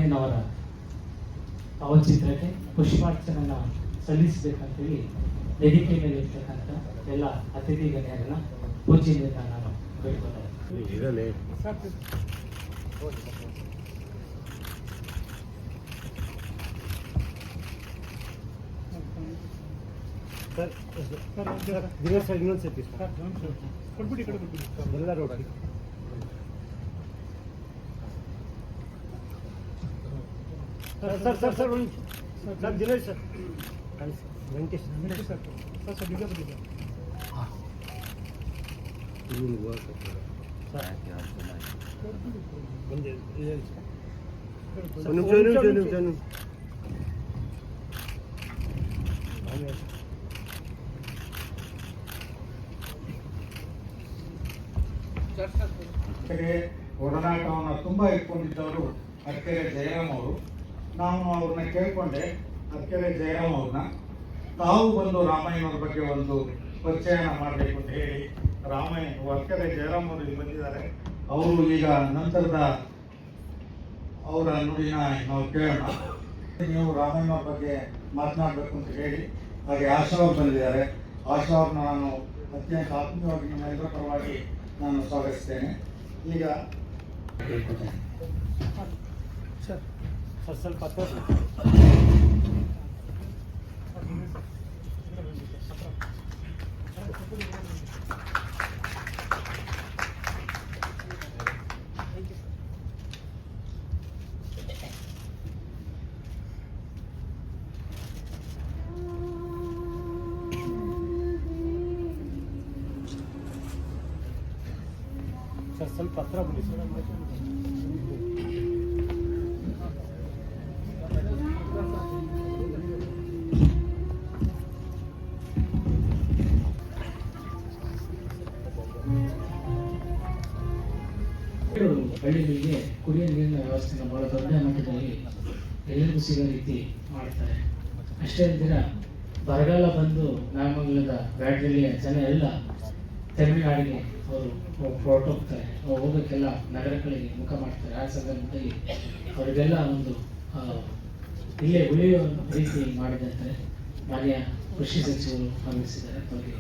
ರಾಮಯ್ಯನವರ ಭಾವಚಿತ್ರಕ್ಕೆ ಪುಷ್ಪಾರ್ಚನೆಯನ್ನು ಸಲ್ಲಿಸಬೇಕಂತೇಳಿ ವೇದಿಕೆ ಮೇಲೆ ಇರ್ತಕ್ಕಂಥ ಎಲ್ಲ ಅತಿಥಿ ಗಣ್ಯರನ್ನ ಪೂಜೆಯಿಂದ ನಾನು ಬೇಡ್ಕೊಳ್ತೇನೆ. ಸರ್ ಇನ್ನೊಂದು ಸತಿ ಕೊಟ್ಬಿಡಿ ಎಲ್ಲ road sir Dinesh sir Venkatesh sir ಒಡನಾಟವನ್ನು ತುಂಬ ಇಟ್ಕೊಂಡಿದ್ದವರು ಅರ್ಕೆರೆ ಜಯರಾಮ್ ಅವರು. ನಾನು ಅವ್ರನ್ನ ಕೇಳ್ಕೊಂಡೆ, ಅರ್ಕೆರೆ ಜಯರಾಮ್ ಅವ್ರನ್ನ ತಾವು ಬಂದು ರಾಮಯ್ಯನವ್ರ ಬಗ್ಗೆ ಒಂದು ಪರಿಚಯನ ಮಾಡಬೇಕು ಅಂತ ಹೇಳಿ ಅರ್ಕೆರೆ ಜಯರಾಮ್ ಅವರು ಇಲ್ಲಿ ಬಂದಿದ್ದಾರೆ. ಅವರು ಈಗ ನಂತರದ ಅವರ ನುಡಿನ ನಾವು ಕೇಳೋಣ. ನೀವು ರಾಮಯ್ಯನವ್ರ ಬಗ್ಗೆ ಮಾತನಾಡಬೇಕು ಅಂತ ಹೇಳಿ ಹಾಗೆ ಆಶಾ ಅವರು ಬಂದಿದ್ದಾರೆ. ಆಶಾ ಅವ್ರನ್ನ ನಾನು ಅತ್ಯಂತ ಆತ್ಮೀಯವಾಗಿ ನಿಮ್ಮೆಲ್ಲರ ಪರವಾಗಿ ನಾನು ಸ್ವಾಗತಿಸ್ತೇನೆ. ಈಗ ಸರ್ ಸ್ವಲ್ಪ ಸ್ವಲ್ಪ ಹತ್ರ ಬನ್ನಿ ಸರ್. ಹಳ್ಳಿಗಳಿಗೆ ಕುಡಿಯುವ ನೀರಿನ ವ್ಯವಸ್ಥೆನ ಬಹಳ ದೊಡ್ಡ ಮಟ್ಟದಲ್ಲಿ ಎಲ್ಲರಿಗೂ ಸಿಗೋ ರೀತಿ ಮಾಡ್ತಾರೆ. ಅಷ್ಟೇ ದಿನ ಬರಗಾಲ ಬಂದು ನಾಗಮಂಗಲದ ಬ್ಯಾಟ್ರಿಲಿಯ ಜನ ಎಲ್ಲ ತಮಿಳುನಾಡಿಗೆ ಅವರು ಹೊರಟೋಗ್ತಾರೆ. ಹೋಗೋಕ್ಕೆಲ್ಲ ನಗರಗಳಿಗೆ ಮುಖ ಮಾಡ್ತಾರೆ. ಆ ಸಂದರ್ಭದಲ್ಲಿ ಅವರಿಗೆಲ್ಲ ಒಂದು ಇಲ್ಲೇ ಉಳಿಯುವ ರೀತಿ ಮಾಡಿದಂತೆ ಮಾನ್ಯ ಕೃಷಿ ಸಚಿವರು ಆಗಮಿಸಿದ್ದಾರೆ. ಅವರಿಗೆ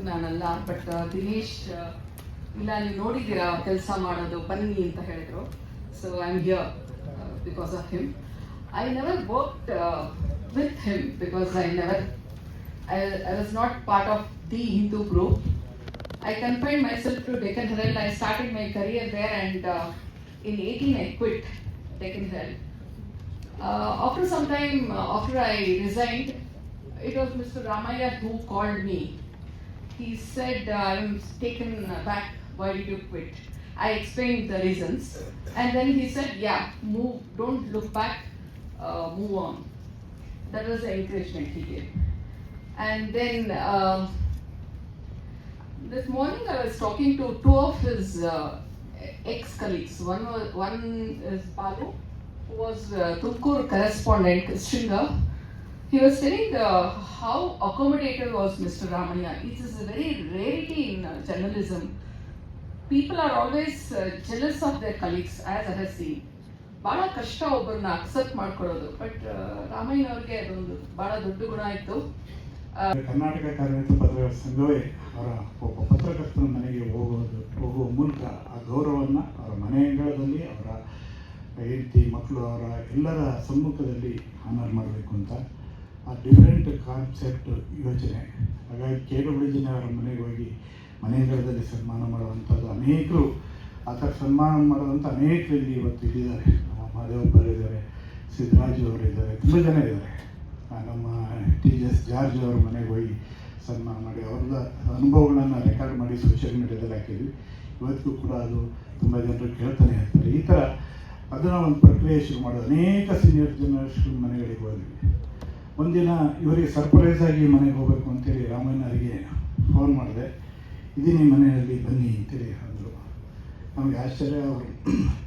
ನಾನಲ್ಲ, ಬಟ್ ದಿನೇಶ್ ಇಲ್ಲ ನೀವು ನೋಡಿದ್ದೀರಾ ಕೆಲಸ ಮಾಡೋದು ಬನ್ನಿ ಅಂತ ಹೇಳಿದ್ರು. So I am here because of him. I never worked with him because I was not part of the Hindu group. I confined myself to Deccan Herald. I started my career there, and in 18 I quit Deccan Herald. After some time, after I resigned, it was Mr. Ramaiah who called me. He said, I'm taken back, why did you quit? I explained the reasons, and then he said, yeah, move, don't look back, move on. That was the encouragement he gave. And then this morning I was talking to two of his ex-colleagues. One is Balu, who was Tumkur correspondent, Stringa. He was telling how accommodative was Mr. Ramaiah. It is a very rarity in journalism. People are always jealous of their colleagues, as I have seen. ಭಾಳ ಕಷ್ಟ ಒಬ್ಬರನ್ನ accept ಮಾಡ್ಕೊಳ್ಳೋದು. But ರಾಮಯ್ಯನವ್ರಿಗೆ ಅದೊಂದು ಭಾಳ ದೊಡ್ಡ ಗುಣ ಇತ್ತು. ಕರ್ನಾಟಕ ಕಾರ್ಯನಿರತ ಪತ್ರಕರ್ತರ ಸಂಘವೇ ಅವರ ಒಬ್ಬ ಪತ್ರಕರ್ತನ ಮನೆಗೆ ಹೋಗುವ ಮೂಲಕ ಆ ಗೌರವವನ್ನು ಅವರ ಮನೆ ಅಂಗಳದಲ್ಲಿ ಅವರ ಹೆಂಡತಿ ಮಕ್ಕಳು ಅವರ ಎಲ್ಲರ ಸಮ್ಮುಖದಲ್ಲಿ ಆನರ್ ಮಾಡಬೇಕು ಅಂತ ಆ ಡಿಫ್ರೆಂಟ್ ಕಾನ್ಸೆಪ್ಟ್ ಯೋಚನೆ. ಹಾಗಾಗಿ KWJ ಅವರ ಮನೆಗೆ ಹೋಗಿ ಮನೆ ಅಂಗಳದಲ್ಲಿ ಸನ್ಮಾನ ಮಾಡುವಂಥದ್ದು ಅನೇಕರು ಆ ಥರ ಸನ್ಮಾನ ಮಾಡುವಂಥ ಅನೇಕರು ಇಲ್ಲಿ ಇವತ್ತು ಇಲ್ಲಿದ್ದಾರೆ. ನಮ್ಮ ಮಾದೇವಪ್ಪರು ಇದ್ದಾರೆ, ಸಿದ್ದರಾಜು ಅವರು ಇದ್ದಾರೆ, ತುಂಬ ಜನ ಇದ್ದಾರೆ. ನಮ್ಮ TJS ಜಾರ್ಜ್ ಅವರ ಮನೆಗೆ ಹೋಗಿ ಸನ್ಮಾನ ಮಾಡಿ ಅವ್ರದ ಅನುಭವಗಳನ್ನು ರೆಕಾರ್ಡ್ ಮಾಡಿ ಸೋಷಿಯಲ್ ಮೀಡಿಯಾದಲ್ಲಿ ಹಾಕಿದ್ವಿ. ಇವತ್ತಿಗೂ ಕೂಡ ಅದು ತುಂಬ ಜನರು ಕೇಳ್ತಾನೆ ಇರ್ತಾರೆ. ಈ ಥರ ಅದನ್ನು ಒಂದು ಪ್ರಕ್ರಿಯೆ ಶುರು ಮಾಡೋದು. ಅನೇಕ ಸೀನಿಯರ್ ಜರ್ನಲಿಸ್ಟ್ಗಳ ಮನೆಗಳಿಗೆ ಹೋದ್ವಿ. ಒಂದಿನ ಇವರಿಗೆ ಸರ್ಪ್ರೈಸ್ ಆಗಿ ಮನೆಗೆ ಹೋಗಬೇಕು ಅಂತೇಳಿ ರಾಮಣ್ಣರಿಗೆ ಫೋನ್ ಮಾಡಿದೆ. ಇದೀನಿ ಮನೆಯಲ್ಲಿ ಬನ್ನಿ ಅಂತೇಳಿ ಅಂದರು. ನಮಗೆ ಆಶ್ಚರ್ಯ. ಅವರು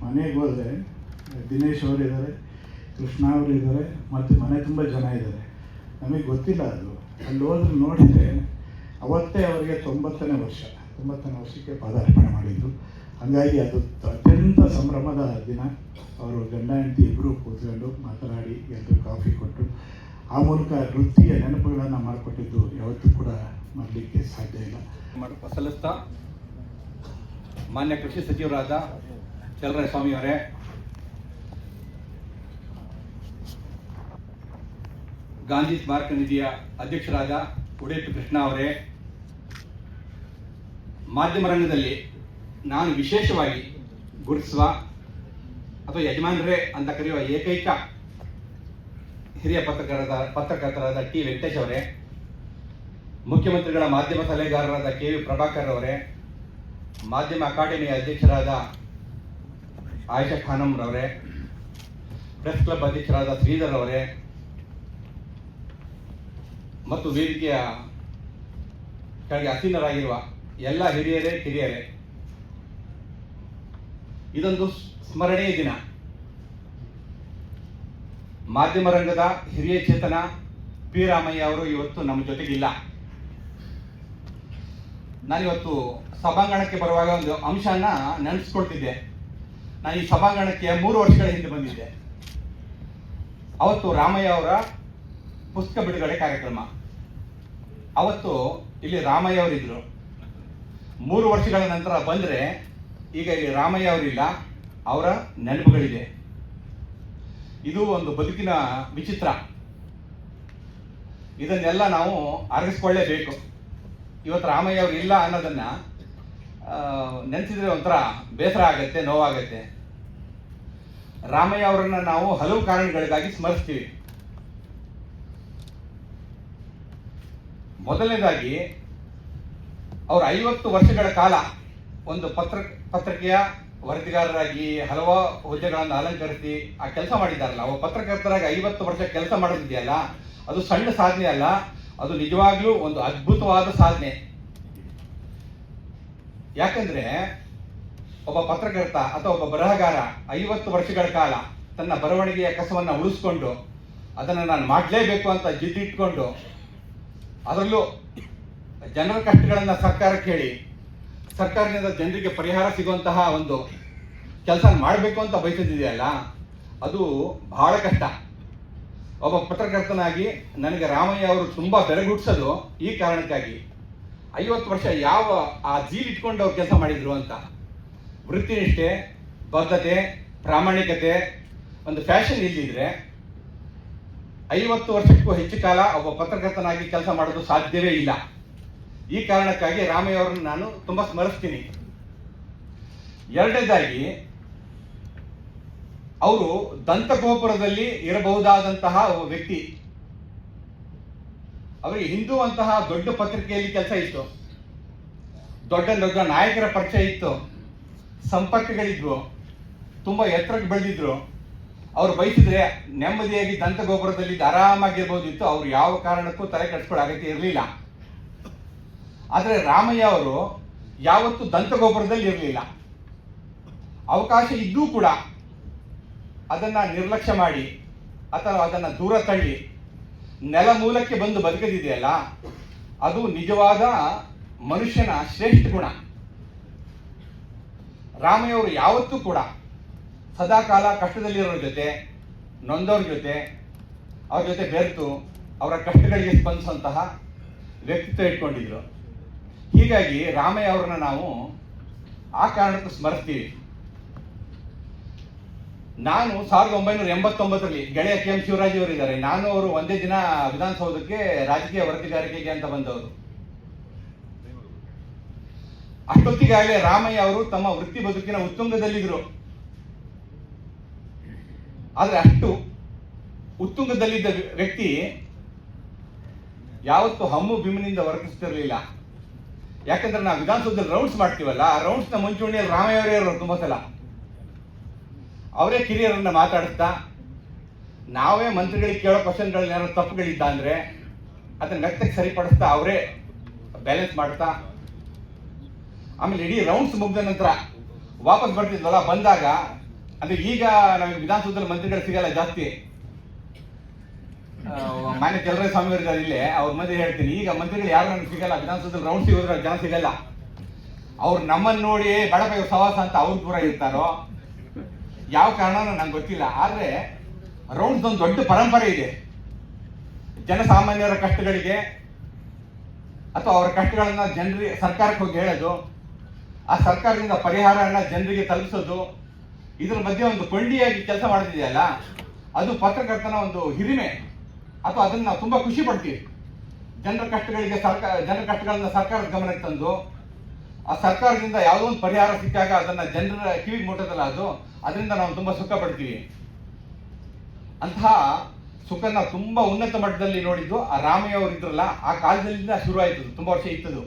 ಮನೆಗೆ ಹೋದರೆ ದಿನೇಶ್ ಅವರು ಇದ್ದಾರೆ, ಕೃಷ್ಣ ಅವರು ಇದ್ದಾರೆ, ಮತ್ತು ಮನೆ ತುಂಬ ಜನ ಇದ್ದಾರೆ. ನಮಗೆ ಗೊತ್ತಿಲ್ಲ ಅದು. ಅಲ್ಲಿ ಹೋದ್ರೆ ನೋಡಿದರೆ ಅವತ್ತೇ ಅವರಿಗೆ 90ನೇ ವರ್ಷಕ್ಕೆ ಪಾದಾರ್ಪಣೆ ಮಾಡಿದ್ದು. ಹಾಗಾಗಿ ಅದು ಅತ್ಯಂತ ಸಂಭ್ರಮದ ದಿನ. ಅವರು ಗಂಡ ಹೆಂಡತಿ ಇಬ್ಬರು ಕೂತ್ಕೊಂಡು ಮಾತನಾಡಿ ಎಲ್ಲರೂ ಕಾಫಿ ಕೊಟ್ಟು ಆ ಮೂಲಕ ವೃತ್ತಿಯ ನೆನಪುಗಳನ್ನು ಮಾಡಿಕೊಟ್ಟಿದ್ದು ಯಾವತ್ತೂ ಕೂಡ ಮಾಡಲಿಕ್ಕೆ ಸಾಧ್ಯ ಇಲ್ಲ. ಸಲ್ಲಿಸ್ತಾ ಮಾನ್ಯ ಕೃಷಿ ಸಚಿವರಾದ ಚಲರಾಯಸ್ವಾಮಿ ಅವರೇ, ಗಾಂಧಿ ಸ್ಮಾರಕ ನಿಧಿಯ ಅಧ್ಯಕ್ಷರಾದ ಉಡೇಪಿ ಕೃಷ್ಣ ಅವರೇ, ಮಾಧ್ಯಮ ರಂಗದಲ್ಲಿ ನಾನು ವಿಶೇಷವಾಗಿ ಗುರುತಿಸುವ ಅಥವಾ ಯಜಮಾನರೇ ಅಂತ ಕರೆಯುವ ಏಕೈಕ ಹಿರಿಯ ಪತ್ರಕರ್ತರಾದ ಟಿ ವೆಂಕಟೇಶ್ ಅವರೇ, ಮುಖ್ಯಮಂತ್ರಿಗಳ ಮಾಧ್ಯಮ ಸಲಹೆಗಾರರಾದ ಕೆ ವಿ ಪ್ರಭಾಕರ್ ಅವರೇ, ಮಾಧ್ಯಮ ಅಕಾಡೆಮಿಯ ಅಧ್ಯಕ್ಷರಾದ ಆಯಿಷಾ ಖಾನಂ ರವರೇ, ಪ್ರೆಸ್ ಕ್ಲಬ್ ಅಧ್ಯಕ್ಷರಾದ ಶ್ರೀಧರ್ ಅವರೇ ಮತ್ತು ವೇದಿಕೆಯ ಕೆಳಗೆ ಆಸೀನರಾಗಿರುವ ಎಲ್ಲ ಹಿರಿಯರೇ ಕಿರಿಯರೇ, ಇದೊಂದು ಸ್ಮರಣೀಯ ದಿನ. ಮಾಧ್ಯಮ ರಂಗದ ಹಿರಿಯ ಚೇತನ ಪಿ ರಾಮಯ್ಯ ಅವರು ಇವತ್ತು ನಮ್ಮ ಜೊತೆಗಿಲ್ಲ. ನಾನಿವತ್ತು ಸಭಾಂಗಣಕ್ಕೆ ಬರುವಾಗ ಒಂದು ಅಂಶನ ನೆನೆಸ್ಕೊಳ್ತಿದ್ದೆ. ನಾನು ಈ ಸಭಾಂಗಣಕ್ಕೆ 3 ವರ್ಷಗಳ ಹಿಂದೆ ಬಂದಿದ್ದೆ. ಅವತ್ತು ರಾಮಯ್ಯ ಅವರ ಪುಸ್ತಕ ಬಿಡುಗಡೆ ಕಾರ್ಯಕ್ರಮ. ಅವತ್ತು ಇಲ್ಲಿ ರಾಮಯ್ಯ ಅವರಿದ್ರು. 3 ವರ್ಷಗಳ ನಂತರ ಬಂದರೆ ಈಗ ಇಲ್ಲಿ ರಾಮಯ್ಯ ಅವರಿಲ್ಲ, ಅವರ ನೆನಪುಗಳಿದೆ. ಇದು ಒಂದು ಬದುಕಿನ ವಿಚಿತ್ರ. ಇದನ್ನೆಲ್ಲ ನಾವು ಅರಗಿಸ್ಕೊಳ್ಳೇಬೇಕು. ಇವತ್ತು ರಾಮಯ್ಯ ಅವರು ಇಲ್ಲ ಅನ್ನೋದನ್ನ ನೆನೆಸಿದ್ರೆ ಒಂಥರ ಬೇಸರ ಆಗತ್ತೆ, ನೋವಾಗತ್ತೆ. ರಾಮಯ್ಯ ಅವರನ್ನ ನಾವು ಹಲವು ಕಾರಣಗಳಿಗಾಗಿ ಸ್ಮರಿಸ್ತೀವಿ. ಮೊದಲನೇದಾಗಿ ಅವರು 50 ವರ್ಷಗಳ ಕಾಲ ಒಂದು ಪತ್ರಿಕೆಯ ವರದಿಗಾರರಾಗಿ ಹಲವು ಹುದ್ದೆಗಳನ್ನು ಅಲಂಕರಿಸಿ ಆ ಕೆಲಸ ಮಾಡಿದ್ದಾರಲ್ಲ. ಅವ ಪತ್ರಕರ್ತರಾಗಿ 50 ವರ್ಷ ಕೆಲಸ ಮಾಡೋದಿದೆಯಲ್ಲ, ಅದು ಸಣ್ಣ ಸಾಧನೆ ಅಲ್ಲ, ಅದು ನಿಜವಾಗ್ಲೂ ಒಂದು ಅದ್ಭುತವಾದ ಸಾಧನೆ. ಯಾಕಂದ್ರೆ ಒಬ್ಬ ಪತ್ರಕರ್ತ ಅಥವಾ ಒಬ್ಬ ಬರಹಗಾರ 50 ವರ್ಷಗಳ ಕಾಲ ತನ್ನ ಬರವಣಿಗೆಯ ಕಸವನ್ನು ಉಳಿಸ್ಕೊಂಡು ಅದನ್ನು ನಾನು ಮಾಡಲೇಬೇಕು ಅಂತ ಜಿದ್ದಿಟ್ಕೊಂಡು, ಅದರಲ್ಲೂ ಜನರ ಕಷ್ಟಗಳನ್ನು ಸರ್ಕಾರಕ್ಕೆ ಹೇಳಿ ಸರ್ಕಾರದಿಂದ ಜನರಿಗೆ ಪರಿಹಾರ ಸಿಗುವಂತಹ ಒಂದು ಕೆಲಸ ಮಾಡಬೇಕು ಅಂತ ಬಯಸಿದೆಯಲ್ಲ, ಅದು ಬಹಳ ಕಷ್ಟ. ಒಬ್ಬ ಪತ್ರಕರ್ತನಾಗಿ ನನಗೆ ರಾಮಯ್ಯ ಅವರು ತುಂಬ ಬೆರಗುಡ್ಸೋದು ಈ ಕಾರಣಕ್ಕಾಗಿ. 50 ವರ್ಷ ಯಾವ ಆ ಜೀಲ್ ಇಟ್ಕೊಂಡು ಅವ್ರು ಕೆಲಸ ಮಾಡಿದ್ರು ಅಂತ. ವೃತ್ತಿನಿಷ್ಠೆ, ಬದ್ಧತೆ, ಪ್ರಾಮಾಣಿಕತೆ, ಒಂದು ಫ್ಯಾಷನ್ ಇಲ್ಲಿದ್ರೆ 50 ವರ್ಷಕ್ಕೂ ಹೆಚ್ಚು ಕಾಲ ಒಬ್ಬ ಪತ್ರಕರ್ತನಾಗಿ ಕೆಲಸ ಮಾಡೋದು ಸಾಧ್ಯವೇ ಇಲ್ಲ. ಈ ಕಾರಣಕ್ಕಾಗಿ ರಾಮಯ್ಯ ಅವರನ್ನು ನಾನು ತುಂಬಾ ಸ್ಮರಿಸ್ತೀನಿ. ಎರಡನೇದಾಗಿ, ಅವರು ದಂತಗೋಪುರದಲ್ಲಿ ಇರಬಹುದಾದಂತಹ ಒಬ್ಬ ವ್ಯಕ್ತಿ. ಅವರಿಗೆ ಹಿಂದೂ ಅಂತಹ ದೊಡ್ಡ ಪತ್ರಿಕೆಯಲ್ಲಿ ಕೆಲಸ ಇತ್ತು, ದೊಡ್ಡ ದೊಡ್ಡ ನಾಯಕರ ಪರಿಚಯ ಇತ್ತು, ಸಂಪರ್ಕಗಳಿದ್ವು, ತುಂಬಾ ಎತ್ತರಕ್ಕೆ ಬೆಳೆದಿದ್ರು. ಅವ್ರು ಬಯಸಿದ್ರೆ ನೆಮ್ಮದಿಯಾಗಿ ದಂತಗೋಪುರದಲ್ಲಿ ಆರಾಮಾಗಿರ್ಬೋದಿತ್ತು. ಅವ್ರು ಯಾವ ಕಾರಣಕ್ಕೂ ತಲೆ ಕೆಡಿಸ್ಕೊಳ್ಳೋ ಅಗತ್ಯ ಇರಲಿಲ್ಲ. ಆದರೆ ರಾಮಯ್ಯ ಅವರು ಯಾವತ್ತೂ ದಂತಗೋಪುರದಲ್ಲಿ ಇರಲಿಲ್ಲ. ಅವಕಾಶ ಇದ್ದೂ ಕೂಡ ಅದನ್ನ ನಿರ್ಲಕ್ಷ್ಯ ಮಾಡಿ ಅಥವಾ ಅದನ್ನ ದೂರ ತಳ್ಳಿ ನೆಲ ಮೂಲಕ್ಕೆ ಬಂದು ಬದುಕದಿದೆಯಲ್ಲ, ಅದು ನಿಜವಾದ ಮನುಷ್ಯನ ಶ್ರೇಷ್ಠ ಗುಣ. ರಾಮಯ್ಯ ಅವರು ಯಾವತ್ತೂ ಕೂಡ ಸದಾಕಾಲ ಕಷ್ಟದಲ್ಲಿರೋರ ಜೊತೆ, ನೊಂದವ್ರ ಜೊತೆ, ಅವ್ರ ಜೊತೆ ಬೆರೆತು ಅವರ ಕಷ್ಟಗಳಿಗೆ ಸ್ಪಂದಿಸುವಂತಹ ವ್ಯಕ್ತಿತ್ವ ಇಟ್ಕೊಂಡಿದ್ರು. ಹೀಗಾಗಿ ರಾಮಯ್ಯ ಅವರನ್ನ ನಾವು ಆ ಕಾರಣಕ್ಕೂ ಸ್ಮರಿಸ್ತೀವಿ. ನಾನು 1989ರಲ್ಲಿ ಗೆಳೆಯ ಕೆ ಎಂ ಶಿವರಾಜ್ ಅವರು ಇದ್ದಾರೆ, ನಾನು ಅವರು ಒಂದೇ ದಿನ ವಿಧಾನಸೌಧಕ್ಕೆ ರಾಜಕೀಯ ವರದಿಗಾರಿಕೆಗೆ ಅಂತ ಬಂದವರು. ಅಷ್ಟೊತ್ತಿಗಾಗಲೇ ರಾಮಯ್ಯ ಅವರು ತಮ್ಮ ವೃತ್ತಿ ಬದುಕಿನ ಉತ್ತುಂಗದಲ್ಲಿದ್ರು. ಆದ್ರೆ ಅಷ್ಟು ಉತ್ತುಂಗದಲ್ಲಿದ್ದ ವ್ಯಕ್ತಿ ಯಾವತ್ತು ಹಮ್ಮು ಬಿಮ್ಮಿನಿಂದ ವರ್ತಿಸ್ತಿರ್ಲಿಲ್ಲ. ಯಾಕಂದ್ರೆ ನಾವು ವಿಧಾನಸೌಧದಲ್ಲಿ ರೌಂಡ್ಸ್ ಮಾಡ್ತೀವಲ್ಲ, ಆ ರೌಂಡ್ಸ್ ನ ಮುಂಚೂಣಿಯಲ್ಲಿ ರಾಮಯ್ಯ ಅವರೇ ಇರೋರು ತುಂಬಾ ಸಲ. ಅವರೇ ಕಿರಿಯರನ್ನು ಮಾತಾಡಿಸ್ತಾ ನಾವೇ ಮಂತ್ರಿಗಳಿಗೆ ಕೇಳೋ ಕ್ವಶನ್ಗಳಲ್ಲಿ ಏನಾದ್ರು ತಪ್ಪುಗಳಿದ್ದ ಅಂದರೆ ಅದನ್ನ ಮೆತ್ತಗೆ ಸರಿಪಡಿಸ್ತಾ ಅವರೇ ಬ್ಯಾಲೆನ್ಸ್ ಮಾಡ್ತಾ, ಆಮೇಲೆ ಇಡೀ ರೌಂಡ್ಸ್ ಮುಗಿದ ನಂತರ ವಾಪಸ್ ಬರ್ತಿದ್ವಲ್ಲ, ಬಂದಾಗ ಅಂದರೆ ಈಗ ನಮಗೆ ವಿಧಾನಸೌಧದಲ್ಲಿ ಮಂತ್ರಿಗಳು ಸಿಗಲ್ಲ ಜಾಸ್ತಿ. ಮಾನ್ಯ ಚಲರಾಯ ಸ್ವಾಮಿ ಅವರಿದ್ದಾರೆ ಇಲ್ಲೇ, ಅವ್ರ ಮಧ್ಯೆ ಹೇಳ್ತೀನಿ, ಈಗ ಮಂತ್ರಿಗಳು ಯಾರು ನನಗೆ ಸಿಗಲ್ಲ, ವಿಧಾನಸೌಧದಲ್ಲಿ ರೌಂಡ್ ಸಿಗೋದ್ರ ಜನ ಸಿಗಲ್ಲ. ಅವ್ರು ನಮ್ಮನ್ನು ನೋಡಿ ಬೇಡಪ್ಪ ಇವ್ರ ಸವಾಸ ಅಂತ ಅವ್ರು ದೂರ ಇರ್ತಾರೋ ಯಾವ ಕಾರಣನೂ ನಂಗೆ ಗೊತ್ತಿಲ್ಲ. ಆದರೆ ರೌಂಡ್ಸ್ ಒಂದು ದೊಡ್ಡ ಪರಂಪರೆ ಇದೆ. ಜನಸಾಮಾನ್ಯರ ಕಷ್ಟಗಳಿಗೆ ಅಥವಾ ಅವರ ಕಷ್ಟಗಳನ್ನ ಜನರಿಗೆ ಸರ್ಕಾರಕ್ಕೆ ಹೋಗಿ ಹೇಳೋದು, ಆ ಸರ್ಕಾರದಿಂದ ಪರಿಹಾರನ ಜನರಿಗೆ ತಲುಪಿಸೋದು, ಇದ್ರ ಮಧ್ಯೆ ಒಂದು ಕೊಂಡಿಯಾಗಿ ಕೆಲಸ ಮಾಡ್ತಿದೆಯಲ್ಲ, ಅದು ಪತ್ರಕರ್ತನ ಒಂದು ಹಿರಿಮೆ. ಅಥವಾ ಅದನ್ನ ನಾವು ತುಂಬಾ ಖುಷಿ ಪಡ್ತೀವಿ. ಜನರ ಕಷ್ಟಗಳನ್ನ ಸರ್ಕಾರದ ಗಮನಕ್ಕೆ ತಂದು ಆ ಸರ್ಕಾರದಿಂದ ಯಾವುದೋ ಒಂದು ಪರಿಹಾರ ಸಿಕ್ಕಾಗ ಅದನ್ನ ಜನರ ಕಿವಿಗೆ ಮುಟ್ಟೋದಲ್ಲ, ಅದರಿಂದ ನಾವು ತುಂಬಾ ಸುಖ ಪಡ್ತೀವಿ. ಅಂತಹ ಸುಖನ ತುಂಬಾ ಉನ್ನತ ಮಟ್ಟದಲ್ಲಿ ನೋಡಿದ್ದು ಆ ರಾಮಯ್ಯ ಅವರು ಇದ್ರಲ್ಲ, ಆ ಕಾಲದಲ್ಲಿಂದ ಶುರು ಆಯ್ತದು, ತುಂಬಾ ವರ್ಷ ಇತ್ತದು.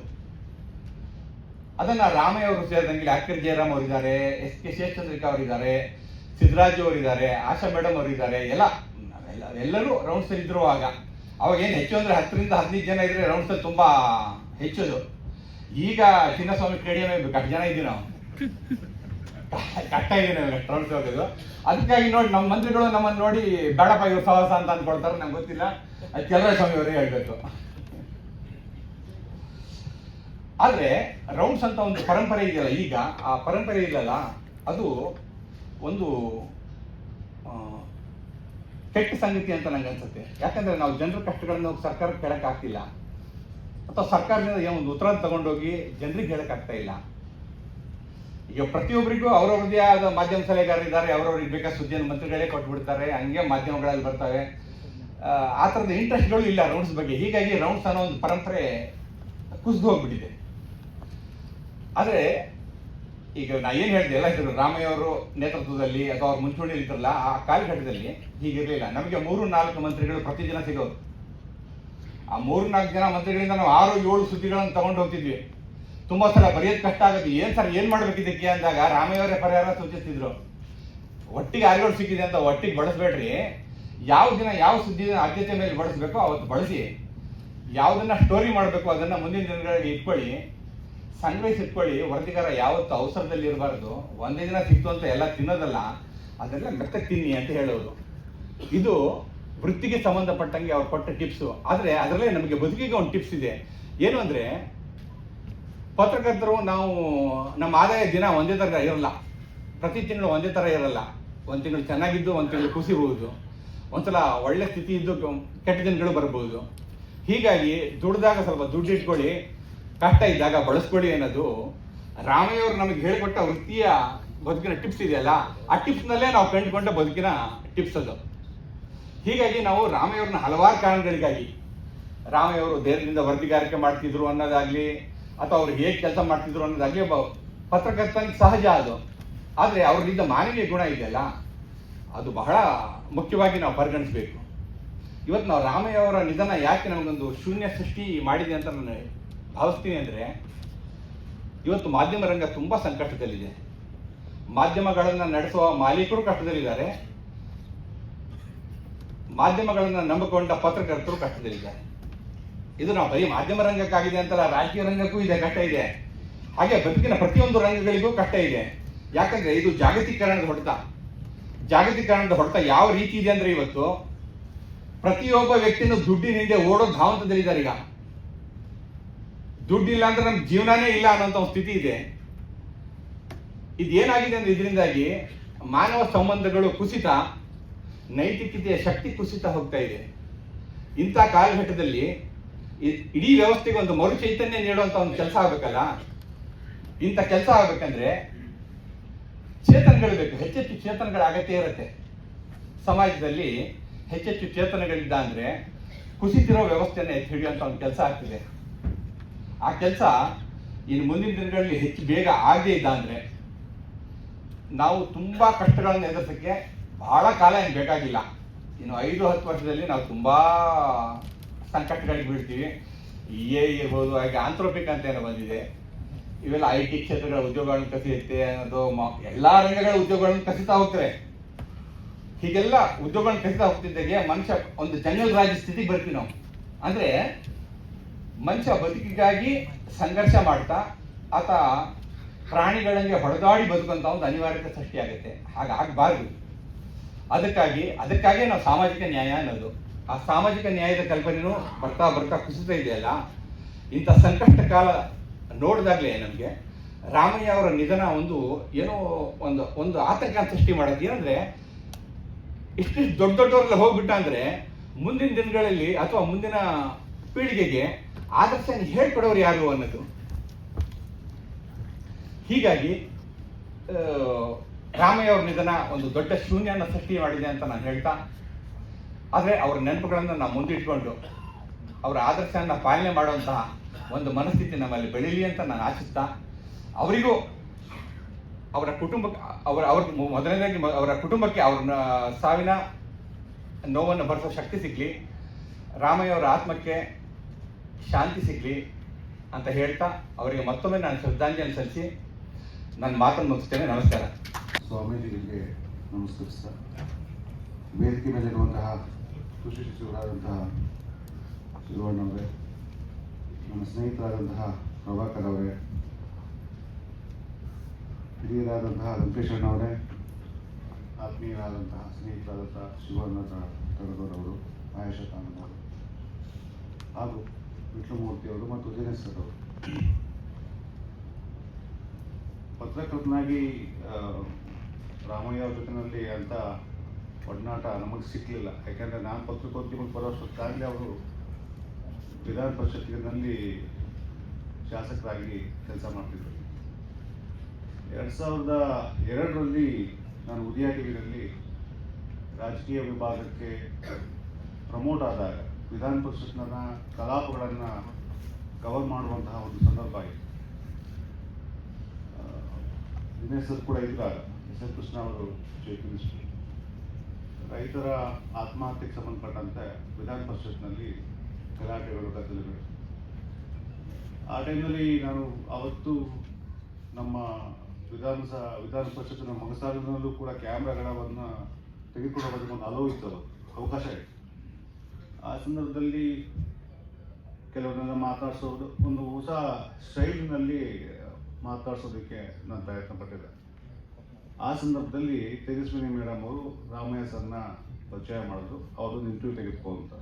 ಅದನ್ನ ರಾಮಯ್ಯ ಅವರು ಸೇರಿದಂಗೆ ಆರ್ ಜಯರಾಮ್ ಅವರಿದ್ದಾರೆ, ಎಸ್ ಕೆ ಶೇಷಚಂದ್ರಿಕಾ ಅವರಿದ್ದಾರೆ, ಸಿದ್ದರಾಜು ಅವರಿದ್ದಾರೆ, ಆಶಾ ಮೇಡಮ್ ಅವರಿದ್ದಾರೆ, ಎಲ್ಲರೂ ರೌಂಡ್ಸ್ ಅಲ್ಲಿ ಇದ್ರು. ಅವಾಗ ಏನು ಹೆಚ್ಚು ಅಂದ್ರೆ 10ರಿಂದ 15 ಜನ ಇದ್ರೆ ರೌಂಡ್ಸ್ ಅಲ್ಲಿ ತುಂಬಾ ಹೆಚ್ಚದು. ಈಗ ಚಿನ್ನಸ್ವಾಮಿ ಸ್ಟೇಡಿಯಂ ಎಷ್ಟು ಜನ ಇದ್ದೀವಿ ನಾವು, ಕಷ್ಟ ಇದೆ ನಮಗೆ ರೌಂಡ್ಸ್ ಹೋಗೋದು. ಅದಕ್ಕಾಗಿ ನೋಡಿ ನಮ್ಮ ಮಂತ್ರಿಗಳು ನಮ್ಮನ್ನು ನೋಡಿ ಬೇಡಪ್ಪ ಇವ್ರು ಸವಾಸ ಅಂತ ಅಂದ್ಕೊಳ್ತಾರೆ, ನಂಗೆ ಗೊತ್ತಿಲ್ಲ, ಅದು ಚಲರಾಯ ಸ್ವಾಮಿ ಅವರೇ ಹೇಳ್ಬೇಕು. ಆದ್ರೆ ರೌಂಡ್ಸ್ ಅಂತ ಒಂದು ಪರಂಪರೆ ಇದೆಯಲ್ಲ, ಈಗ ಆ ಪರಂಪರೆ ಇದೆಯಲ್ಲ, ಅದು ಒಂದು ಕೆಟ್ಟ ಸಂಗತಿ ಅಂತ ನಂಗೆ ಅನ್ಸುತ್ತೆ. ಯಾಕಂದ್ರೆ ನಾವು ಜನರ ಕಷ್ಟಗಳನ್ನು ಸರ್ಕಾರಕ್ಕೆ ಹೇಳಕ್ ಆಗ್ತಿಲ್ಲ, ಅಥವಾ ಸರ್ಕಾರದಿಂದ ಏನೋ ಒಂದು ಉತ್ತರ ತಗೊಂಡೋಗಿ ಜನರಿಗೆ ಹೇಳಕ್ ಆಗ್ತಾ ಇಲ್ಲ. ಈಗ ಪ್ರತಿಯೊಬ್ಬರಿಗೂ ಅವ್ರವ್ರದೇ ಆದ ಮಾಧ್ಯಮ ಸಲಹೆಗಾರರಿದ್ದಾರೆ, ಅವ್ರವ್ರಿಗೆ ಬೇಕಾದ ಸುದ್ದಿಯನ್ನು ಮಂತ್ರಿಗಳೇ ಕೊಟ್ಬಿಡ್ತಾರೆ, ಹಂಗೆ ಮಾಧ್ಯಮಗಳಲ್ಲಿ ಬರ್ತವೆ. ಆ ಥರದ ಇಂಟ್ರೆಸ್ಟ್ಗಳು ಇಲ್ಲ ರೌಂಡ್ಸ್ ಬಗ್ಗೆ. ಹೀಗಾಗಿ ರೌಂಡ್ಸ್ ಅನ್ನೋ ಒಂದು ಪರಂಪರೆ ಕುಸಿದು ಹೋಗ್ಬಿಟ್ಟಿದೆ. ಆದರೆ ಈಗ ನಾ ಏನು ಹೇಳಿದೆ ಎಲ್ಲ ಇದ್ರು ರಾಮಯ್ಯ ಅವರು ನೇತೃತ್ವದಲ್ಲಿ ಅಥವಾ ಅವ್ರ ಮುಂಚೂಣಿಯಲ್ಲಿ ಇದ್ರಲ್ಲ, ಆ ಕಾಲಘಟ್ಟದಲ್ಲಿ ಹೀಗಿರಲಿಲ್ಲ. ನಮಗೆ 3-4 ಮಂತ್ರಿಗಳು ಪ್ರತಿದಿನ ಸಿಗೋರು. ಆ 3-4 ಜನ ಮಂತ್ರಿಗಳಿಂದ ನಾವು 6-7 ಸುದ್ದಿಗಳನ್ನು ತಗೊಂಡು ಹೋಗ್ತಿದ್ವಿ. ತುಂಬಾ ಸಲ ಬರೆಯೋದು ಕಷ್ಟ ಆಗುತ್ತೆ. ಏನ್ ಮಾಡ್ಬೇಕು ಇದಕ್ಕೆ ಅಂದಾಗ ರಾಮಯ್ಯವರೇ ಪರಿಹಾರ ಸೂಚಿಸ್ತಿದ್ರು. ಒಟ್ಟಿಗೆ ಆರ್ಗಳು ಸಿಕ್ಕಿದೆ ಅಂತ ಒಟ್ಟಿಗೆ ಬಳಸಬೇಡ್ರಿ, ಯಾವ ದಿನ ಯಾವ ಸುದ್ದಿ ಆದ್ಯತೆ ಮೇಲೆ ಬಳಸಬೇಕು ಅವತ್ತು ಬಳಸಿ, ಯಾವುದನ್ನ ಸ್ಟೋರಿ ಮಾಡಬೇಕು ಅದನ್ನ ಮುಂದಿನ ದಿನಗಳಿಗೆ ಇಟ್ಕೊಳ್ಳಿ, ಸಂಗ್ರಹಿಸಿಟ್ಕೊಳ್ಳಿ. ವರದಿಗಾರ ಯಾವತ್ತು ಅವಸರದಲ್ಲಿ ಇರಬಾರ್ದು. ಒಂದೇ ದಿನ ಸಿಕ್ತು ಅಂತ ಎಲ್ಲ ತಿನ್ನೋದಲ್ಲ, ಅದೆಲ್ಲ ಮೆತ್ತಗೆ ತಿನ್ನಿ ಅಂತ ಹೇಳೋದು. ಇದು ವೃತ್ತಿಗೆ ಸಂಬಂಧಪಟ್ಟಂಗೆ ಅವ್ರು ಕೊಟ್ಟ ಟಿಪ್ಸು. ಆದರೆ ಅದರಲ್ಲೇ ನಮಗೆ ಬದುಕಿಗೆ ಒಂದು ಟಿಪ್ಸ್ ಇದೆ. ಏನು ಅಂದರೆ, ಪತ್ರಕರ್ತರು ನಾವು ನಮ್ಮ ಆದಾಯ ದಿನ ಒಂದೇ ಥರ ಇರಲ್ಲ, ಪ್ರತಿ ತಿಂಗಳು ಒಂದೇ ಥರ ಇರಲ್ಲ. ಒಂದು ತಿಂಗಳು ಚೆನ್ನಾಗಿದ್ದು ಒಂದು ತಿಂಗಳು ಕುಸಿಬಹುದು, ಒಂದ್ಸಲ ಒಳ್ಳೆ ಸ್ಥಿತಿ ಇದ್ದು ಕೆಟ್ಟ ದಿನಗಳು ಬರ್ಬೋದು. ಹೀಗಾಗಿ ದುಡ್ದಾಗ ಸ್ವಲ್ಪ ದುಡ್ಡು ಇಟ್ಕೊಳ್ಳಿ, ಕಷ್ಟ ಇದ್ದಾಗ ಬಳಸ್ಕೊಳ್ಳಿ ಅನ್ನೋದು ರಾಮಯ್ಯವರು ನಮಗೆ ಹೇಳಿಕೊಟ್ಟ ವೃತ್ತಿಯ ಬದುಕಿನ ಟಿಪ್ಸ್ ಇದೆಯಲ್ಲ, ಆ ಟಿಪ್ಸ್ನಲ್ಲೇ ನಾವು ಕಂಡುಕೊಂಡ ಬದುಕಿನ ಟಿಪ್ಸ್ ಅದು. ಹೀಗಾಗಿ ನಾವು ರಾಮಯ್ಯವ್ರನ್ನ ಹಲವಾರು ಕಾರಣಗಳಿಗಾಗಿ, ರಾಮಯ್ಯವರು ಧೈರ್ಯದಿಂದ ವರದಿಗಾರಿಕೆ ಮಾಡ್ತಿದ್ರು ಅನ್ನೋದಾಗ್ಲಿ, ಅಥವಾ ಅವ್ರು ಹೇಗೆ ಕೆಲಸ ಮಾಡ್ತಿದ್ರು ಅನ್ನೋದಾಗ್ಲಿ, ಒಬ್ಬ ಪತ್ರಕರ್ತನಿಗೆ ಸಹಜ ಅದು. ಆದರೆ ಅವ್ರಲ್ಲಿದ್ದ ಮಾನವೀಯ ಗುಣ ಇದೆಯಲ್ಲ, ಅದು ಬಹಳ ಮುಖ್ಯವಾಗಿ ನಾವು ಪರಿಗಣಿಸಬೇಕು. ಇವತ್ತು ನಾವು ರಾಮಯ್ಯ ಅವರ ನಿಧನ ಯಾಕೆ ನಮಗೊಂದು ಶೂನ್ಯ ಸೃಷ್ಟಿ ಮಾಡಿದೆ ಅಂತ ನಾನು ಭಾವಿಸ್ತೀನಿ ಅಂದರೆ, ಇವತ್ತು ಮಾಧ್ಯಮ ರಂಗ ತುಂಬ ಸಂಕಷ್ಟದಲ್ಲಿದೆ. ಮಾಧ್ಯಮಗಳನ್ನು ನಡೆಸುವ ಮಾಲೀಕರು ಕಷ್ಟದಲ್ಲಿದ್ದಾರೆ, ಮಾಧ್ಯಮಗಳನ್ನು ನಂಬಿಕೊಂಡ ಪತ್ರಕರ್ತರು ಕಷ್ಟದಲ್ಲಿದ್ದಾರೆ. ಇದು ನಾವು ಬರೀ ಮಾಧ್ಯಮ ರಂಗಕ್ಕಾಗಿದೆ ಅಂತಲ್ಲ, ರಾಜಕೀಯ ರಂಗಕ್ಕೂ ಇದೆ ಕಷ್ಟ ಇದೆ. ಹಾಗೆ ಬದುಕಿನ ಪ್ರತಿಯೊಂದು ರಂಗಗಳಿಗೂ ಕಷ್ಟ ಇದೆ. ಯಾಕಂದ್ರೆ ಇದು ಜಾಗತೀಕರಣದ ಹೊಡೆತ. ಜಾಗತೀಕರಣದ ಹೊಡೆತ ಯಾವ ರೀತಿ ಇದೆ ಅಂದ್ರೆ, ಇವತ್ತು ಪ್ರತಿಯೊಬ್ಬ ವ್ಯಕ್ತಿನೂ ದುಡ್ಡಿನ ಹಿಂದೆ ಓಡೋ ಧಾವಂತದಲ್ಲಿದ್ದಾರೆ. ಈಗ ದುಡ್ಡಿಲ್ಲ ಅಂದ್ರೆ ನಮ್ಗೆ ಜೀವನನೇ ಇಲ್ಲ ಅನ್ನೋಂಥ ಒಂದು ಸ್ಥಿತಿ ಇದೆ. ಇದೇನಾಗಿದೆ ಅಂದ್ರೆ, ಇದರಿಂದಾಗಿ ಮಾನವ ಸಂಬಂಧಗಳು ಕುಸಿತ, ನೈತಿಕತೆಯ ಶಕ್ತಿ ಕುಸಿತ ಹೋಗ್ತಾ ಇದೆ. ಇಂಥ ಕಾಲಘಟ್ಟದಲ್ಲಿ ಇಡೀ ವ್ಯವಸ್ಥೆಗೆ ಒಂದು ಮರು ಚೈತನ್ಯ ನೀಡುವಂತ ಒಂದು ಕೆಲಸ ಆಗ್ಬೇಕಲ್ಲ. ಇಂಥ ಕೆಲಸ ಆಗ್ಬೇಕಂದ್ರೆ ಚೇತನಗಳು ಬೇಕು, ಹೆಚ್ಚೆಚ್ಚು ಚೇತನಗಳ ಅಗತ್ಯ ಇರುತ್ತೆ ಸಮಾಜದಲ್ಲಿ. ಹೆಚ್ಚೆಚ್ಚು ಚೇತನಗಳಿದ್ದ ಅಂದ್ರೆ ಕುಸಿತಿರೋ ವ್ಯವಸ್ಥೆಯನ್ನು ಎತ್ತಿ ಹಿಡಿಯುವಂತ ಒಂದು ಕೆಲಸ ಆಗ್ತಿದೆ. ಆ ಕೆಲಸ ಇನ್ನು ಮುಂದಿನ ದಿನಗಳಲ್ಲಿ ಹೆಚ್ಚು ಬೇಗ ಆಗದೇ ಇದ್ದ ಅಂದ್ರೆ, ನಾವು ತುಂಬಾ ಕಷ್ಟಗಳನ್ನು ಎದುರಿಸಕ್ಕೆ ಬಹಳ ಕಾಲ ಏನು ಬೇಕಾಗಿಲ್ಲ. ಇನ್ನು 5-10 ವರ್ಷದಲ್ಲಿ ನಾವು ತುಂಬಾ ಸಂಕಟಗಳಿಗೆ ಬೀಳ್ತೀವಿ. ಇರ್ಬೋದು, ಹಾಗೆ ಆಂಥ್ರೋಪಿಕ್ ಅಂತ ಏನೋ ಬಂದಿದೆ. ಇವೆಲ್ಲ IT ಕ್ಷೇತ್ರಗಳ ಉದ್ಯೋಗಗಳನ್ನು ಕಸಿಯುತ್ತೆ ಅನ್ನೋದು, ಎಲ್ಲಾ ರಂಗಗಳ ಉದ್ಯೋಗಗಳನ್ನು ಕಸಿತಾ ಹೋಗ್ತವೆ. ಹೀಗೆಲ್ಲ ಉದ್ಯೋಗಗಳನ್ನ ಕಸಿತಾ ಹೋಗ್ತಿದ್ದಾಗೆ ಮನುಷ್ಯ ಒಂದು ಜಂಗಲ್ ರಾಜ್ಯ ಸ್ಥಿತಿಗೆ ಬರ್ತೀವಿ ನಾವು. ಅಂದ್ರೆ ಮನುಷ್ಯ ಬದುಕಿಗಾಗಿ ಸಂಘರ್ಷ ಮಾಡ್ತಾ ಆತ ಪ್ರಾಣಿಗಳಂಗೆ ಹೊಡೆದಾಡಿ ಬದುಕುವಂತ ಒಂದು ಅನಿವಾರ್ಯತೆ ಸೃಷ್ಟಿಯಾಗುತ್ತೆ. ಹಾಗಾಗಬಾರ್ದು. ಅದಕ್ಕಾಗಿ ನಾವು ಸಾಮಾಜಿಕ ನ್ಯಾಯ ಅನ್ನೋದು. ಆ ಸಾಮಾಜಿಕ ನ್ಯಾಯದ ಕಲ್ಪನೆಯೂ ಬರ್ತಾ ಬರ್ತಾ ಕುಸಿತಾ ಇದೆಯಲ್ಲ. ಇಂಥ ಸಂಕಷ್ಟ ಕಾಲ ನೋಡಿದಾಗಲೇ ನಮಗೆ ರಾಮಯ್ಯ ಅವರ ನಿಧನ ಏನೋ ಒಂದು ಆತಂಕ ಸೃಷ್ಟಿ ಮಾಡೋದು. ಏನಂದ್ರೆ ಇಷ್ಟಿಷ್ಟು ದೊಡ್ಡವರೆಲ್ಲ ಹೋಗ್ಬಿಟ್ಟ ಅಂದ್ರೆ ಮುಂದಿನ ದಿನಗಳಲ್ಲಿ ಅಥವಾ ಮುಂದಿನ ಪೀಳಿಗೆಗೆ ಆದರ್ಶ ಹೇಳ್ಕೊಡೋರು ಯಾರು ಅನ್ನೋದು. ಹೀಗಾಗಿ ರಾಮಯ್ಯ ಅವ್ರ ನಿಧನ ಒಂದು ದೊಡ್ಡ ಶೂನ್ಯನ ಸೃಷ್ಟಿ ಮಾಡಿದೆ ಅಂತ ನಾನು ಹೇಳ್ತಾ, ಆದರೆ ಅವರ ನೆನಪುಗಳನ್ನು ನಾವು ಮುಂದಿಟ್ಕೊಂಡು ಅವರ ಆದರ್ಶನ ಪಾಲನೆ ಮಾಡುವಂತಹ ಒಂದು ಮನಸ್ಥಿತಿ ನಮ್ಮಲ್ಲಿ ಬೆಳೀಲಿ ಅಂತ ನಾನು ಆಶಿಸ್ತಾ, ಅವರಿಗೂ ಅವರ ಕುಟುಂಬಕ್ಕೆ ಮೊದಲನೇದಾಗಿ ಅವರ ಕುಟುಂಬಕ್ಕೆ ಅವ್ರ ಸಾವಿನ ನೋವನ್ನು ಭರಿಸೋ ಶಕ್ತಿ ಸಿಗಲಿ, ರಾಮಯ್ಯ ಅವರ ಆತ್ಮಕ್ಕೆ ಶಾಂತಿ ಸಿಗಲಿ ಅಂತ ಹೇಳ್ತಾ ಅವರಿಗೆ ಮತ್ತೊಮ್ಮೆ ನಾನು ಶ್ರದ್ಧಾಂಜಲಿ ಸಲ್ಲಿಸಿ ನನ್ನ ಮಾತನ್ನು ಮುಗಿಸ್ತೇನೆ. ನಮಸ್ಕಾರ. ಸ್ವಾಮೀಜಿಗಳಿಗೆ ನಮಸ್ಕರಿಸ್ತಾ, ವೇದಿಕೆ ಮೇಲಿರುವಂತಹ ಕೃಷಿ ಸಚಿವರಾದಂತಹ ಶಿವಣ್ಣವರೇ, ನನ್ನ ಸ್ನೇಹಿತರಾದಂತಹ ಪ್ರಭಾಕರ್ ಅವರೇ, ಹಿರಿಯರಾದಂತಹ ವೆಂಕಟೇಶಣ್ಣವರೇ, ಆತ್ಮೀಯರಾದಂತಹ ಸ್ನೇಹಿತರಾದಂತಹ ಶಿವಣ್ಣ ತಡದವರವರು, ಆಯೇಷ ಖಾನವರು ಹಾಗೂ ವಿಷ್ಣುಮೂರ್ತಿಯವರು ಮತ್ತು ದಿನೇಶ್ ಸರ್ ಅವರು. ಪತ್ರಕರ್ತನಾಗಿ ರಾಮಯ್ಯ ಅವ್ರ ಜೊತೆಯಲ್ಲಿ ಅಂತ ಒಡನಾಟ ನಮಗೆ ಸಿಕ್ಕಲಿಲ್ಲ. ಯಾಕೆಂದರೆ ನಾನು ಪತ್ರಿಕೋದ್ಯಮಕ್ಕೆ ಬರೋಷ್ಟೊತ್ತಾಗಲೇ ಅವರು ವಿಧಾನ ಪರಿಷತ್ತಿನಲ್ಲಿ ಶಾಸಕರಾಗಿ ಕೆಲಸ ಮಾಡ್ತಿದ್ದರು. 2002ರಲ್ಲಿ ನಾನು ಉದಯ ಟಿವಿನಲ್ಲಿ ರಾಜಕೀಯ ವಿಭಾಗಕ್ಕೆ ಪ್ರಮೋಟ್ ಆದಾಗ ವಿಧಾನ ಪರಿಷತ್ನ ಕಲಾಪಗಳನ್ನು ಕವರ್ ಮಾಡುವಂತಹ ಒಂದು ಸಂದರ್ಭ ಆಯಿತು. ದಿನೇಶ್ ಸರ್ ಕೂಡ ಇದ್ದಾಗ ಎಸ್ ಕೃಷ್ಣ ಅವರು ಚೀಫ್ ಮಿನಿಸ್ಟರ್. ರೈತರ ಆತ್ಮಹತ್ಯೆಗೆ ಸಂಬಂಧಪಟ್ಟಂತೆ ವಿಧಾನ ಪರಿಷತ್ನಲ್ಲಿ ಗಲಾಟೆಗಳು, ಗದ್ದಲಗಳು. ಆ ಟೈಮ್ನಲ್ಲಿ ನಾನು ಅವತ್ತು ನಮ್ಮ ವಿಧಾನ ಪರಿಷತ್ತಿನ ಮೊಗಸಾಲಿನಲ್ಲೂ ಕೂಡ ಕ್ಯಾಮ್ರಾಗಳನ್ನು ತೆಗೆದುಕೊಂಡು ಒಂದು ಅಲೋ ಇತ್ತು, ಅವಕಾಶ ಇತ್ತು. ಆ ಸಂದರ್ಭದಲ್ಲಿ ಕೆಲವನ್ನೆಲ್ಲ ಮಾತಾಡಿಸೋದು, ಒಂದು ಹೊಸ ಸ್ಟೈಲ್ನಲ್ಲಿ ಮಾತಾಡ್ಸೋದಕ್ಕೆ ನಾನು ಪ್ರಯತ್ನ ಪಟ್ಟಿದ್ದೆ. ಆ ಸಂದರ್ಭದಲ್ಲಿ ತೇಜಸ್ವಿನಿ ಮೇಡಮ್ ಅವರು ರಾಮಯ್ಯ ಸರ್ನ ಪರಿಚಯ ಮಾಡಿದ್ರು, ಅವ್ರದ್ದು ಇಂಟರ್ವ್ಯೂ ತೆಗೆದುಕೋ ಅಂತ.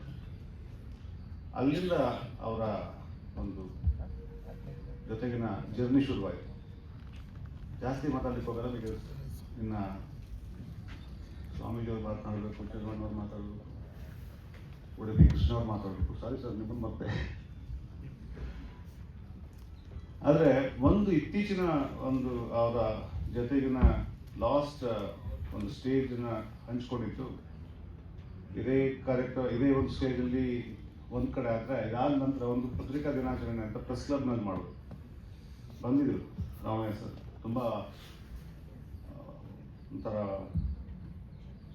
ಅಲ್ಲಿಂದ ಅವರ ಒಂದು ಜೊತೆಗಿನ ಜರ್ನಿ ಶುರುವಾಯಿತು. ಜಾಸ್ತಿ ಮಾತಾಡ್ಲಿಕ್ಕೆ ಹೋಗಲ್ಲ, ಬಿಕಾಸ್ ಇನ್ನು ಸ್ವಾಮೀಜಿಯವ್ರು ಮಾತನಾಡಬೇಕು, ಚಿರಮಣ್ಣವ್ರು ಮಾತಾಡಬೇಕು, ಉಡುಪಿ ಕೃಷ್ಣವ್ರು ಮಾತಾಡಬೇಕು. ಸಾರಿ ಸರ್, ನಿಮ್ಮನ್ನು ಮತ್ತೆ. ಆದರೆ ಇತ್ತೀಚಿನ ಅವರ ಜೊತೆಗಿನ ಲಾಸ್ಟ್ ಒಂದು ಸ್ಟೇಜನ್ನ ಹಂಚ್ಕೊಂಡಿತ್ತು. ಇದೇ ಒಂದು ಸ್ಟೇಜಲ್ಲಿ ಒಂದು ಕಡೆ ಆದರೆ, ಇದಾದ ನಂತರ ಒಂದು ಪತ್ರಿಕಾ ದಿನಾಚರಣೆ ಅಂತ ಪ್ರೆಸ್ ಕ್ಲಬ್ನಲ್ಲಿ ಮಾಡೋದು ಬಂದಿದ್ರು ರಾಮಯ್ಯ ಸರ್. ತುಂಬ ಒಂಥರ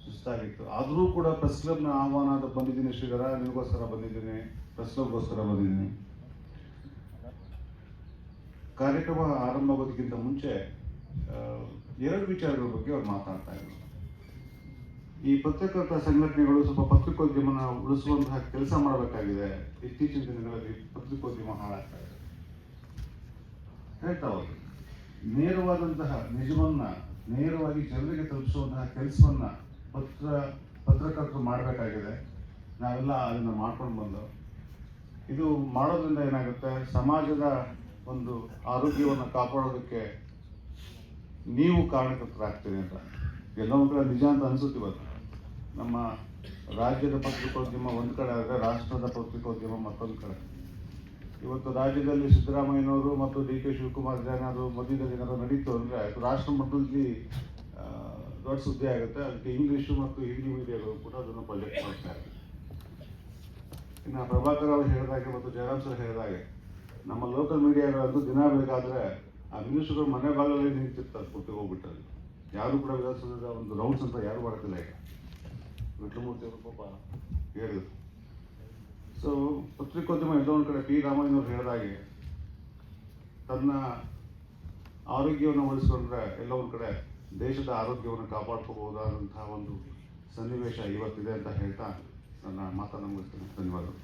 ಸುಸ್ತಾಗಿತ್ತು. ಆದರೂ ಕೂಡ ಪ್ರೆಸ್ ಕ್ಲಬ್ನ ಆಹ್ವಾನ ಬಂದಿದ್ದೀನಿ, ಶ್ರೀಧರ ನಿಮಗೋಸ್ಕರ ಬಂದಿದ್ದೀನಿ, ಪ್ರೆಸ್ ಕ್ಲಬ್ಗೋಸ್ಕರ ಬಂದಿದ್ದೀನಿ. ಕಾರ್ಯಕ್ರಮ ಆರಂಭವಾಗೋದಕ್ಕಿಂತ ಮುಂಚೆ 2 ವಿಚಾರಗಳ ಬಗ್ಗೆ ಅವ್ರು ಮಾತಾಡ್ತಾ ಇದ್ರು. ಈ ಪತ್ರಕರ್ತರ ಸಂಘಟನೆಗಳು ಸ್ವಲ್ಪ ಪತ್ರಿಕೋದ್ಯಮನ ಉಳಿಸುವಂತಹ ಕೆಲಸ ಮಾಡಬೇಕಾಗಿದೆ. ಇತ್ತೀಚಿನ ದಿನಗಳಲ್ಲಿ ಪತ್ರಿಕೋದ್ಯಮ ಹಾಳಾಗ್ತಾ ಇದೆ ಹೇಳ್ತಾ ಹೋದ್ರು. ನೇರವಾದಂತಹ ನಿಜವನ್ನ ನೇರವಾಗಿ ಜನರಿಗೆ ತಲುಪಿಸುವಂತಹ ಕೆಲಸವನ್ನ ಪತ್ರಕರ್ತರು ಮಾಡಬೇಕಾಗಿದೆ. ನಾವೆಲ್ಲ ಅದನ್ನು ಮಾಡ್ಕೊಂಡು ಬಂದು ಇದು ಮಾಡೋದ್ರಿಂದ ಏನಾಗುತ್ತೆ, ಸಮಾಜದ ಒಂದು ಆರೋಗ್ಯವನ್ನು ಕಾಪಾಡೋದಕ್ಕೆ ನೀವು ಕಾರಣಕರ್ತರಾಗ್ತೀರಿ ಅಂತ ಎಲ್ಲೋ ಒಂದು ಕಡೆ ನಿಜ ಅಂತ ಅನಿಸುತ್ತಿವತ್ತು. ನಮ್ಮ ರಾಜ್ಯದ ಪತ್ರಿಕೋದ್ಯಮ ಒಂದು ಕಡೆ ಆದರೆ, ರಾಷ್ಟ್ರದ ಪತ್ರಿಕೋದ್ಯಮ ಮತ್ತೊಂದು ಕಡೆ. ಇವತ್ತು ರಾಜ್ಯದಲ್ಲಿ ಸಿದ್ದರಾಮಯ್ಯನವರು ಮತ್ತು DK ಶಿವಕುಮಾರ್ ಏನಾದರೂ ಮಧ್ಯದಲ್ಲಿ ಏನಾದರೂ ನಡೀತು ಅಂದರೆ ರಾಷ್ಟ್ರ ಮಟ್ಟದಲ್ಲಿ ದೊಡ್ಡ ಸುದ್ದಿ ಆಗುತ್ತೆ. ಅದಕ್ಕೆ ಇಂಗ್ಲೀಷು ಮತ್ತು ಹಿಂದಿ ಮೀಡಿಯಾಗಳು ಕೂಡ ಅದನ್ನು ಪ್ರೊಜೆಕ್ಟ್ ಮಾಡ್ತಾರೆ. ಇನ್ನು ಪ್ರಭಾಕರ್ ಅವರು ಹೇಳಿದಾಗೆ ಮತ್ತು ಜಯರಾಮ್ ಸರ್ ಹೇಳಿದಾಗೆ, ನಮ್ಮ ಲೋಕಲ್ ಮೀಡಿಯಾಗಳಂತೂ ದಿನ ಬೆಳಗಾದರೆ ಆ ನ್ಯೂಸ್ಗಳು ಮನೆ ಭಾಗದಲ್ಲಿ ನಿಂತಿರ್ತಾರೆ, ಕೊಟ್ಟಿಗೆ ಹೋಗ್ಬಿಟ್ಟಲ್ಲಿ. ಯಾರು ಕೂಡ ವಿಧಾನಸೌಧದ ಒಂದು ರೌಂಡ್ಸ್ ಅಂತ ಯಾರು ಮಾಡ್ತಿಲ್ಲ. ಈಗ ವಿಷ್ಣುಮೂರ್ತಿ ಅವರು ಪಾಪ ಹೇಳಿದ್ರು. ಸೊ ಪತ್ರಿಕೋದ್ಯಮ ಎಲ್ಲೋ ಒಂದು ಕಡೆ P. ರಾಮಯ್ಯನವರು ಹೇಳಿದಾಗೆ ತನ್ನ ಆರೋಗ್ಯವನ್ನು ಉಳಿಸ್ಕೊಂಡ್ರೆ ಎಲ್ಲೋ ಒಂದು ಕಡೆ ದೇಶದ ಆರೋಗ್ಯವನ್ನು ಕಾಪಾಡ್ಕೋಬಹುದಾದಂತಹ ಒಂದು ಸನ್ನಿವೇಶ ಇವತ್ತಿದೆ ಅಂತ ಹೇಳ್ತಾ ನನ್ನ ಮಾತನ್ನು ಮುಗಿಸ್ತೀನಿ. ಧನ್ಯವಾದಗಳು.